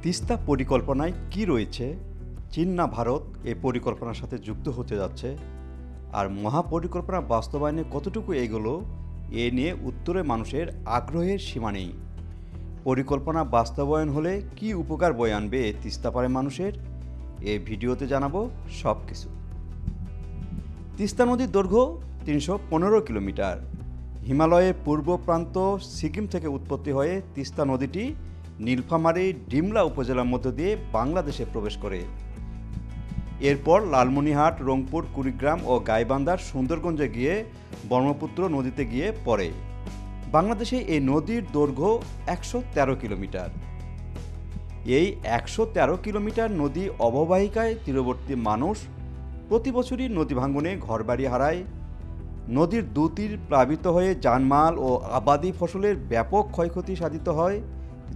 তিস্তা পরিকল্পনায় কি রয়েছে? চীন না ভারত এই পরিকল্পনার সাথে যুক্ত হতে যাচ্ছে? আর মহাপরিকল্পনা বাস্তবায়নে কতটুকু এগোলো এ নিয়ে উত্তরে মানুষের আগ্রহের সীমা নেই। পরিকল্পনা বাস্তবায়ন হলে কি উপকার বয়ে আনবে তিস্তা পাড়ের মানুষের? এই ভিডিওতে জানাবো সব কিছু। তিস্তা নদীর দৈর্ঘ্য 315 কিলোমিটার। হিমালয়ের পূর্ব প্রান্ত সিকিম থেকে উৎপত্তি হয়ে তিস্তা নদীটি নীলফামারী ডিমলা উপজেলার মধ্য দিয়ে বাংলাদেশে প্রবেশ করে। এরপর লালমনিরহাট, রংপুর, কুড়িগ্রাম ও গাইবান্ধার সুন্দরগঞ্জে গিয়ে ব্রহ্মপুত্র নদীতে গিয়ে পড়ে। বাংলাদেশে এই নদীর দৈর্ঘ্য 113 কিলোমিটার। এই 113 কিলোমিটার নদী অববাহিকায় তীরবর্তী মানুষ প্রতি বছরই নদী ভাঙনে ঘরবাড়ি হারায়। নদীর দুতীর প্লাবিত হয়ে জানমাল ও আবাদি ফসলের ব্যাপক ক্ষয়ক্ষতি সাধিত হয়।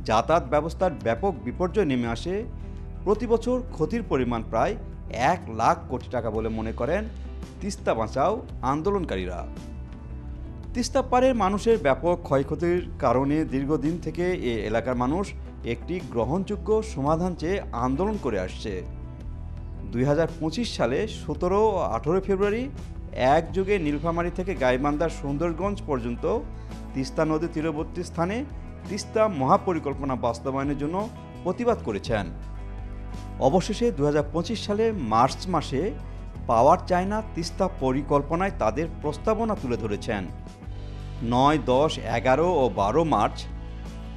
যাতায়াত ব্যবস্থার ব্যাপক বিপর্যয় নেমে আসে। প্রতি বছর ক্ষতির পরিমাণ প্রায় 1 লাখ কোটি টাকা বলে মনে করেন তিস্তা বাঁচাও আন্দোলনকারীরা। তিস্তা পাড়ের মানুষের ব্যাপক ক্ষয়ক্ষতির কারণে দীর্ঘদিন থেকে এ এলাকার মানুষ একটি গ্রহণযোগ্য সমাধান চেয়ে আন্দোলন করে আসছে। 2025 সালে 17 ও 18 ফেব্রুয়ারি একযোগে নীলফামারী থেকে গাইবান্ধার সুন্দরগঞ্জ পর্যন্ত তিস্তা নদী তীরবর্তী স্থানে তিস্তা মহাপরিকল্পনা বাস্তবায়নের জন্য প্রতিবাদ করেছেন। অবশেষে 2025 সালে মার্চ মাসে পাওয়ার চায়না তিস্তা পরিকল্পনায় তাদের প্রস্তাবনা তুলে ধরেছেন। 9, 10, 11 ও 12 মার্চ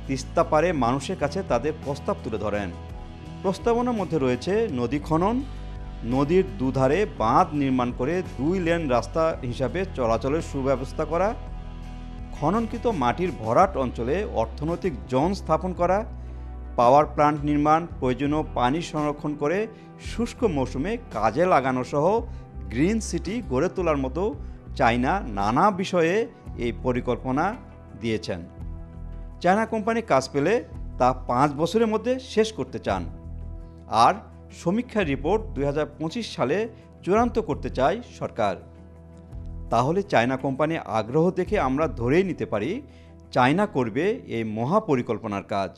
তিস্তা পাড়ে মানুষের কাছে তাদের প্রস্তাব তুলে ধরেন। প্রস্তাবনার মধ্যে রয়েছে নদী খনন, নদীর দুধারে বাঁধ নির্মাণ করে 2 লেন রাস্তা হিসাবে চলাচলের সুব্যবস্থা করা, খননকৃত মাটির ভরাট অঞ্চলে অর্থনৈতিক জোন স্থাপন করা, পাওয়ার প্ল্যান্ট নির্মাণ, প্রয়োজনীয় পানি সংরক্ষণ করে শুষ্ক মৌসুমে কাজে লাগানো সহ গ্রিন সিটি গড়ে তোলার মতো চায়না নানা বিষয়ে এই পরিকল্পনা দিয়েছেন। চায়না কোম্পানি কাজ পেলে তা 5 বছরের মধ্যে শেষ করতে চান। আর সমীক্ষা রিপোর্ট 2025 সালে চূড়ান্ত করতে চায় সরকার। তাহলে চায়না কোম্পানি আগ্রহ দেখে আমরা ধরেই নিতে পারি চায়না করবে এই মহাপরিকল্পনার কাজ।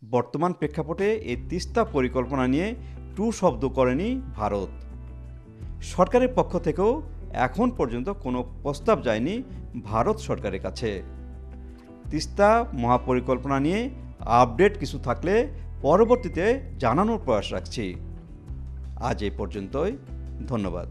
বর্তমান প্রেক্ষাপটে এই তিস্তা পরিকল্পনা নিয়ে টু শব্দ করেনি ভারত। সরকারের পক্ষ থেকেও এখন পর্যন্ত কোনো প্রস্তাব যায়নি ভারত সরকারের কাছে। তিস্তা মহাপরিকল্পনা নিয়ে আপডেট কিছু থাকলে পরবর্তীতে জানানোর প্রয়াস রাখছি। আজ এই পর্যন্তই, ধন্যবাদ।